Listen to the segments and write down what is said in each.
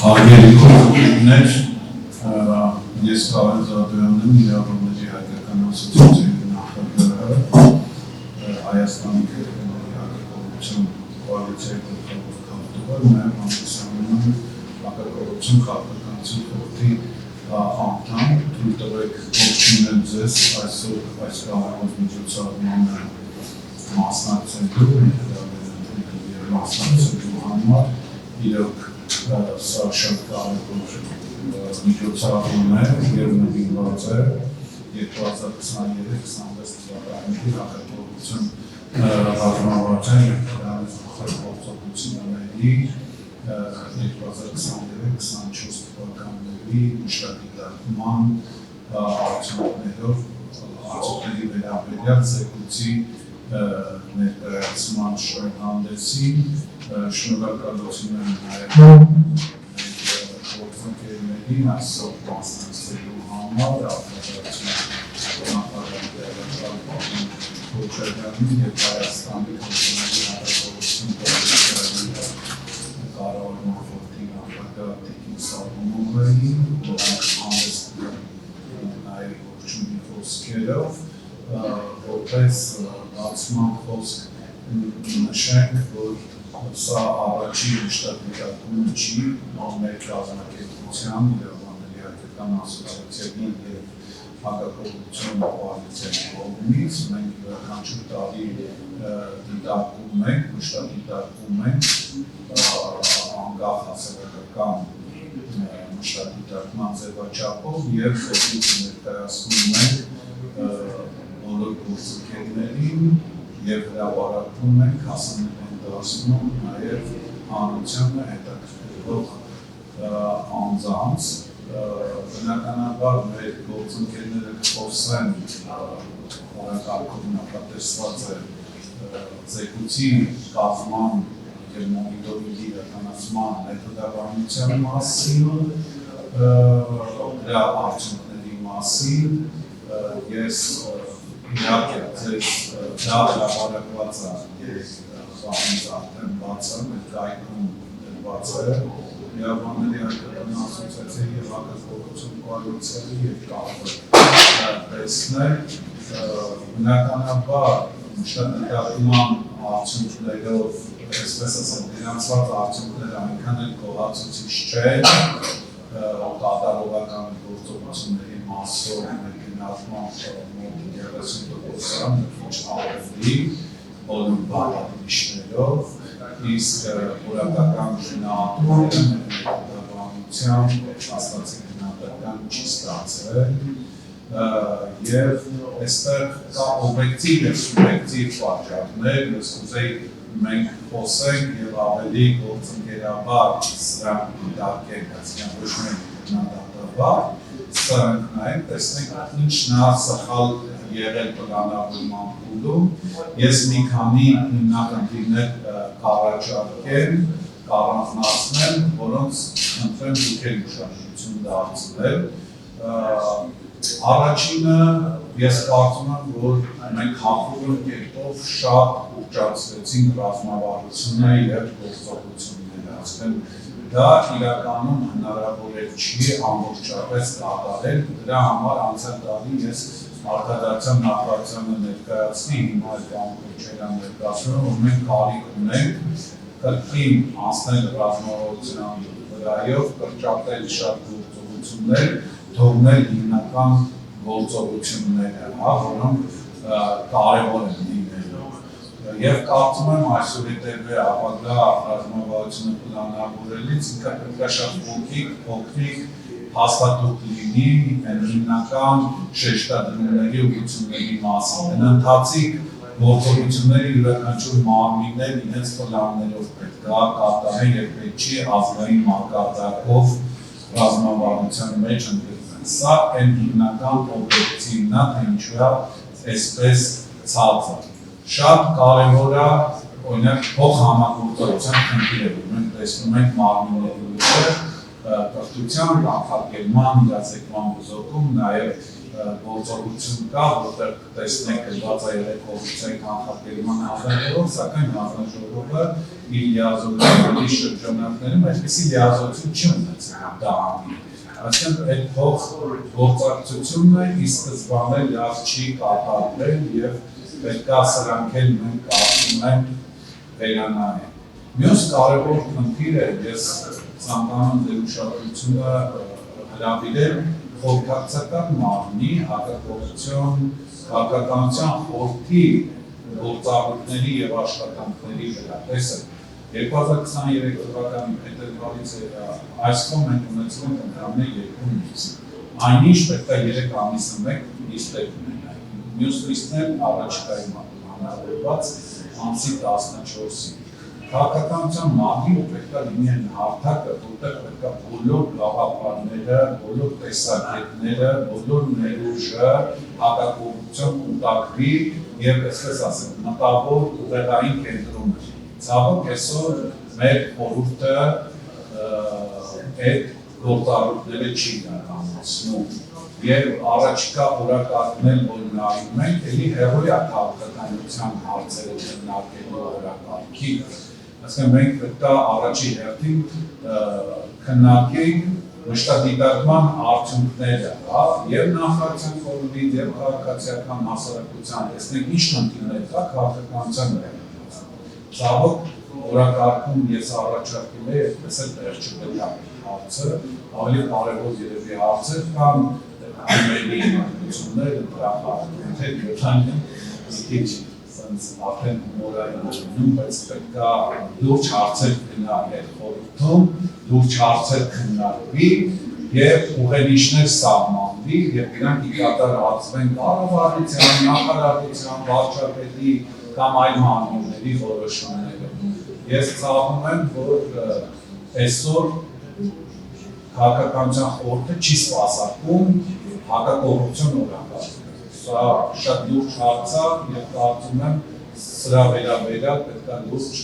Հարգելի գործընկերներ, ես Կարեն Զարդոյանն եմ, Իրավունների հայկական ասոցիացիայի նախագահը, Հայաստանի քրեների հակակոռուպցիոն կոալիցիայի գլխավոր քարտուղար, նաև հանդիսանում եմ հակակոռուպցիոն քաղաքականության խորհրդի անդամ, թույլ տվեք ողջունել ձեզ այսօր այս կարևոր միջոցառմանը մասնակցելու համար, իրոք սա շատ կարևոր միջոցառում է և նվիրված է 2023-26 թվականների հակակոռուպցիոն ռազմավարության և դրանից գործողությունների 2023-24 թվականների մշտադիտարկման արդյունքների վերաբերյալ զեկույցի ներկայացման շնորհանդեսին շնորհակալություն եմ նաև գործընկերներին այսօր մասնակցելու համար Քոչարյանին և Հայաստանի քրեների հակակոռուպցիոն կոալիցիայի կառավարման խորհրդի նախագահ Տիկին Սալոմոնովին, որոնք հանդես նաև ողջունի խոսքերով, որպես բացման խոսք նշենք, որ սա առաջի մշտադիտարկումը չի մեր կազմակերպության, Իրավունների հայկական ասոցիացիայի և հակակոռուպցիոն կոալիցիայի կողմից, մենք յուրաքանչյուր տարի դիտարկում ենք, մշտադիտարկում ենք անկախ հասարակական մշտադիտարկման ձևաչափով և զեկույց ներկայացնում ենք բոլոր գործընկերներին և հրապարակում ենք, հասանելի ենք դարձնում նաև հանրությանը հետաքրքրող անձանց, բնականաբար մեր գործընկերները կխոսեն օրակարգով նախատեսված է զեկույցի կազմման և մոնիտորինգի իրականացման մեթոդաբանության մասին, դրա արդյունքների մասին, ես իհարկե ձեզ դա հրապարակված է և բանից արդեն բաց է, մեր կայքում դրված է Իրավունների հայկական ասոցիացիայի և հակակոռուպցիոն կոալիցիայի և կարող եք տեսնել, բնականաբար մշտադիտարկման արդյունքներով, այսպես ասեմ, գրանցված արդյունքները այնքան էլ գոհացուցիչ չեն, կատարողական գործողությունների մասով գնահատման մոտ 30%-ան քիչ ավելի բոլոր բաղադրիչներով, իսկ որակական գնահատումները մեթոդաբանությամբ հաստատի գնահատական չի ստացել և այստեղ կա օբյեկտիվ և սուբյեկտիվ պատճառներ, ես կուզեի մենք խոսենք և ավելի գործընկերաբար սրանք դիտարկենք, այսինքն ոչ միայն քննադատաբար, սրանք նայենք, տեսնենք ինչն է սխալ եղել պլանավորման փուլում, ես մի քանի հիմնախնդիրներ կառաջարկեմ, կառանձնացնեմ, որոնց խնդրեմ դուք եք ուշադրություն դարձնել։ Առաջինը ես կարծում եմ, որ մենք հախուռն կերպով շատ ուռճացրեցինք ռազմավարությունը և գործողությունները, ասենք դա իրականում հնարավոր չի ամբողջապես կատարել, դրա համար անցյալ տարի ես արտադրության նախարարությանը ներկայացնի, հիմա էլ Քոչարյան ներկայացնում, որ մենք կարիք ունենք կրկին անցնել ռազմավարության վրայով, կրճատել շատ գործողություններ, թողնել հիմնական գործողությունները, որոնք կարևոր են լինելու։ Եվ կարծում եմ այսօր հետևե ապագա ռազմավարությունը պլանավորելիս ինքը պետք է շատ փոքրիկ հաստատուկ լինի հիմնական շեշտադրումների ուղղությունների մասին։ Ընթացիկ գործողությունների յուրաքանչյուր մարմիններ իրենց պլաններով պետք է կատարեն և պետք չի ազգային մակարդակով ռազմավարության մեջ ընդգրկվեն։ Սա այն հիմնական օբյեկտիվն է, թե ինչու է այսպես ցածր։ Շատ կարևոր է, օրինակ, փոխհամագործակցության խնդիրը, որ մենք տեսնում ենք մարմինների կրթության, կանխարգելման, իրազեկման բուժողում, նաև գործողություն կա, որտեղ տեսնենք գրված է երեք կոռուպցիայի կանխարգելման հանձնաժողով, սակայն հանձնաժողովը իր լիազորությունների շրջանակներում այսպիսի լիազորություն չի ունեցել դա անի։ Այսինքն այդ փող գործակցությունը ի սկզբանե լավ չի կատարվել եւ պետք է սրանք էլ մենք կարծում ենք վերանայել։ Մյուս կարևոր խնդիրը ես ցանկանում եմ ուշադրությունը հրավիրել խորհրդակցական մարմնի հակակոռուպցիոն քաղաքականության խորհրդի գործառույթների եւ աշխատանքների վրա։ Տեսեք 2023 թվականի փետրվարից այսքան մենք ունեցել ենք ընդհանուր 2 նիստ։ Այնինչ պետք է 3 ամիսը մեկ նիստեր ունենալ։ Մյուս նիստն առաջիկայում հնարավորված ամսի 14-ին։ Քաղաքականության մարմինը պետք է լինի այն հարթակը, որտեղ պետք է բոլոր գաղափարները, բոլոր տեսակետները, բոլոր ներուժը հակակոռուպցիոն կուտակվի եւ այսպես ասենք մտավոր ուղեղային կենտրոնը։ Ցավոք այսօր մեր խորհուրդը այդ գործառույթները չի իրականացնում եւ առաջիկա օրակարգն որ նայում ենք, էլի հերոյ է քաղաքականության հարցերը քննարկելու օրակարգի։ Այսինքն մենք պետք է առաջի հերթին քննարկենք մշտադիտարկման արդյունքները, եւ նախարարության կողմից եւ քաղաքացիական հասարակության, տեսնենք ինչ խնդիրներ կա քաղաքականության մեջ։ Ցավոք օրակարգում ես առաջարկում եմ այդպես էլ դեռ չգտան հարցը, ավելի կարևոր երևի հարցեր կան ամենի ինքնությունները դրախարում թե գտանեն քիչ sense արդեն մորայնանում, բայց պետք է լուրջ հարցեր քննարկել խորհրդում, լուրջ հարցեր քննարկվի եւ ուղենիշներ սահմանվի եւ իրանք կատարածվեն կառավարության, նախարարության, վարչապետի կամ այլ մարմինների որոշումները։ Ես ցավում եմ, որ այսօր քաղաքականության խորհուրդը չի սպասարկում հակակոռուպցիոն օրակարգ։ Սա շատ լուրջ հարց է եւ կարծում եմ սրա վերաբերյալ պետք է լուրջ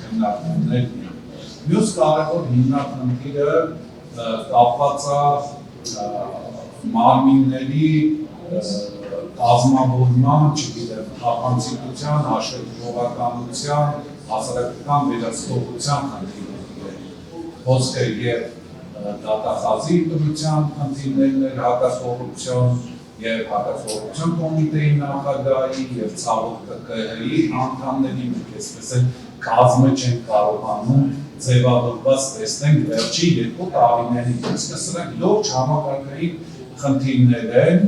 քննարկումներ լինեն։ Մյուս կարևոր հիմնախնդիրը կապված է մարմինների կազմավորման, չգիտեմ, թափանցիկության, հաշվետվողականության, հասարակական վերահսկողության խնդիրների խոսքը եւ դատախազի ընտրության խնդիրներն հակակոռուպցիոն եւ հակակոռուպցիոն կոմիտեի նախագահի եւ ցավոք ԿԿՀ-ի անդամների մենք այսպես էլ կազմը չեն կարողանում ձևավորված տեսնենք վերջի 2 տարիների մեջ։ Սրանք լուրջ համակարգային խնդիրներ են,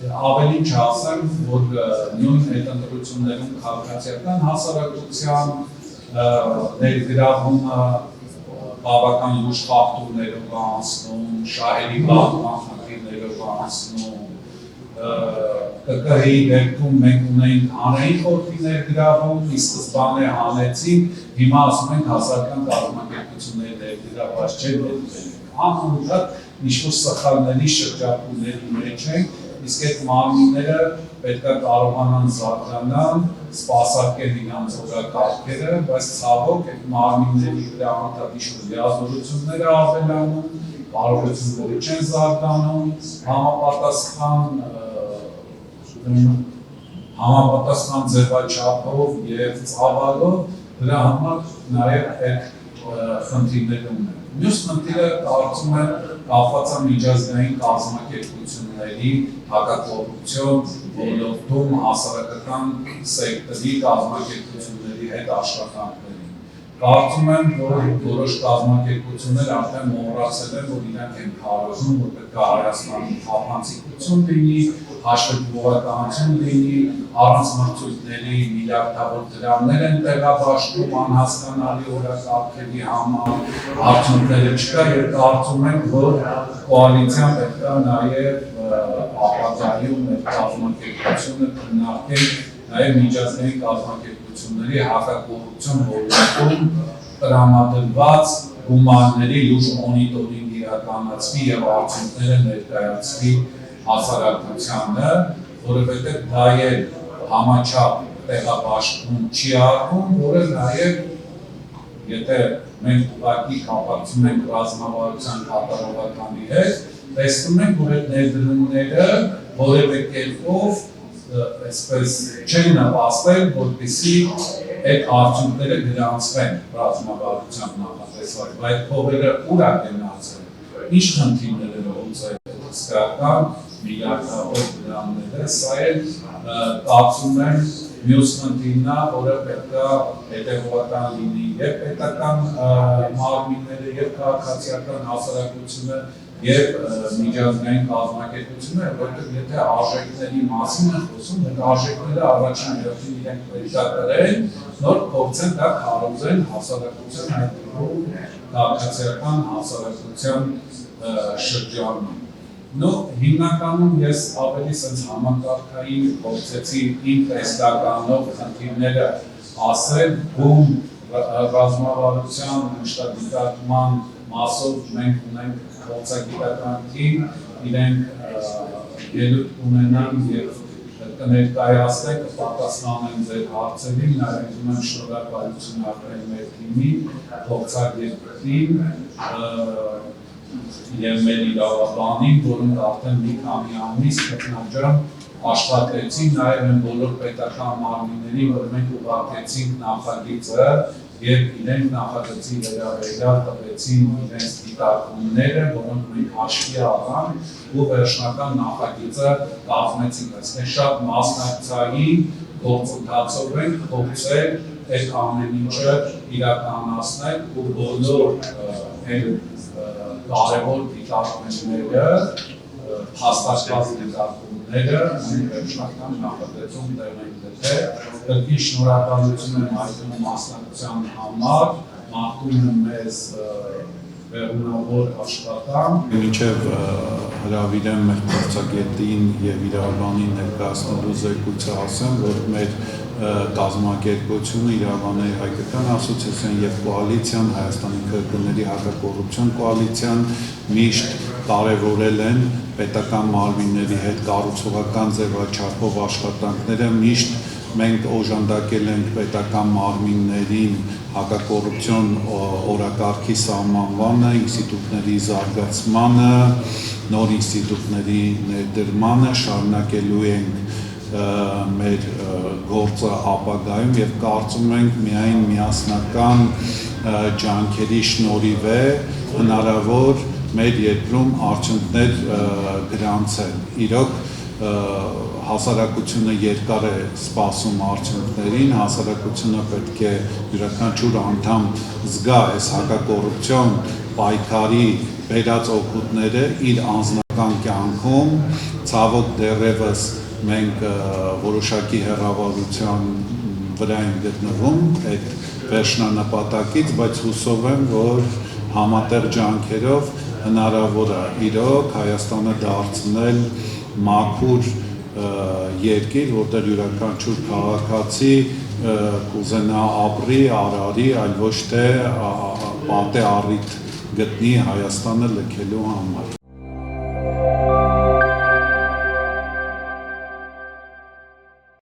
ավելին չասեմ, որ նույն այդ ընտրություններում քաղաքացիական հասարակության ներգրավումը բավական լուրջ խախտումներով անցնում, շահերի բախման խնդիրներով անցնում, ԿԿՀ-ի դեպքում մենք ունենք հանրային խորհրդի ներգրավում, ի սկզբանե հանեցինք, հիմա ասում ենք հասարակական կազմակերպությունների ներգրավված չեն անհուշად ինչ-որ սխալների շրջապատումների մեջ ենք, իսկ այդ մարմինները պետք է կարողանան զարգանալ, սպասարկել իրենց օրակարգերը, բայց ցավոք այդ մարմինների վրա անդադիշ լիազորությունները ավելանում, կարողությունները չեն զարգանում, համապատասխան ձևաչափով եւ ծավալով դրա համար նաեւ այդ խնդիրները ունեն։ Մյուս խնդիրը կարծում եմ կապված է միջազգային կազմակերպությունների հակակոռուպցիոն ոլորտում հասարակական սեկտորի կազմակերպությունների հետ աշխատանքներին։ Կարծում եմ, որ որոշ կազմակերպություններ արդեն մոռացել են, որ իրանք են քարոզում, որ պետք է Հայաստանի թափանցիկություն լինի, հաշվետվողականություն լինի, առանց մրցույթների միլիարդավոր դրամներ են տեղաբաշխում անհասկանալի օրակարգերի համար, արդյունքները չկա եւ կարծում եմ, որ կոալիցիան պետք է նաեւ ապագայում այդ կազմակերպությունը քննարկել նաեւ միջազգային կազմակերպությունների հակակոռուպցիոն ոլորտում տրամադրված գումարների լուրջ մոնիտորինգ իրականացվի եւ արդյունքները ներկայացվի հասարակությանը, որովհետեւ դա է համաչափ տեղաբաշխում չի արվում, որը նաեւ եթե մենք ուղղակի կապակցում ենք ռազմավարության կատարողականի հետ, տեսնում ենք, որ այդ ներդրումները որևէ կերպով այսպես չեն նպաստել, որպեսզի այդ արդյունքները գրանցվեն ռազմավարության նախատեսված, բայց փողերը ուր է գնացել, ինչ խնդիրներ են լուծել, հսկայական միլիարդավոր դրամները, սա էլ կարծում եմ մյուս խնդիրն է, որը պետք է հետևողական լինի եւ պետական մարմինները եւ քաղաքացիական հասարակությունը եւ միջազգային կազմակերպությունները, որովհետեւ եթե արժեքների մասին են խոսում, այդ արժեքները առաջին հերթին իրենք պետք է կրեն, նոր փորձեն դա քարոզել հասարակության հետևող քաղաքացիական հասարակության շրջանում։ No, հիմնականում ես ավելի sense համակարգային փորձեցի իմ տեսականով խնդիրները ասել, ում ռազմավարության մշտադիտարկման մասով մենք ունենք փորձագիտական թիմ, իրենք ելույթ ունենան եւ կներկայացնեն, կպատասխանեն ձեր հարցերին, նաև ուզում եմ շնորհակալություն ապրել մեր թիմին, փորձագետին եւ մեր իրավաբանին, որոնք արդեն մի քանի ամիս քննաջամ աշխատեցին, նաև այն բոլոր պետական մարմիններին, որ մենք ուղարկեցինք նախագիծը եւ իրենք նախագծի վերաբերյալ տվեցին իրենց դիտարկումները, որոնք մենք հաշվի առանք ու վերջնական նախագիծը կազմեցինք։ Այսինքն շատ մասնակցային գործընթացով ենք փորձել այդ ամեն ինչը իրականացնել ու բոլոր կարևոր դիտարկումները, հաստատված դիտարկումները մենք վերջնական նախագծում տեղ ենք գտել։ Կրկին շնորհակալություն եմ հայտնում մասնակցության համար, մաղթում եմ մեզ վերունավոր աշխատանք։ Մինչև հրավիրեմ մեր փորձագետին եւ իրավաբանին ներկայացնելու զեկույցը ասեմ, որ մեր կազմակերպությունը իրավաբանների հայկական ասոցիացիան եւ կոալիցիան, Հայաստանի քրեական հակակոռուպցիոն կոալիցիան միշտ կարևորել են պետական մարմինների հետ կառուցողական ձևաչափով աշխատանքները, միշտ մենք օժանդակել ենք պետական մարմիններին հակակոռուպցիոն օրակարգի սահմանմանը, ինստիտուտների զարգացմանը, նոր ինստիտուտների ներդրմանը, շարունակելու ենք մեր գործը ապագայում եւ կարծում ենք միայն միասնական ջանքերի շնորհիվ է հնարավոր մեր երկրում արդյունքներ գրանցել։ Իրոք հասարակությունը երկար է սպասում արդյունքներին, հասարակությունը պետք է յուրաքանչյուր անդամ զգա այս հակակոռուպցիոն պայքարի բերած օգուտները իր անձնական կյանքում, ցավոք դեռևս մենք որոշակի հեռավորության վրա ենք գտնվում այդ վերջնանպատակից, բայց հուսով եմ, որ համատեղ ջանքերով հնարավոր է իրոք Հայաստանը դարձնել մաքուր երկիր, որտեղ յուրաքանչյուր քաղաքացի կուզենա ապրի, արարի, այլ ոչ թե պատե առիթ գտնի Հայաստանը լքելու համար։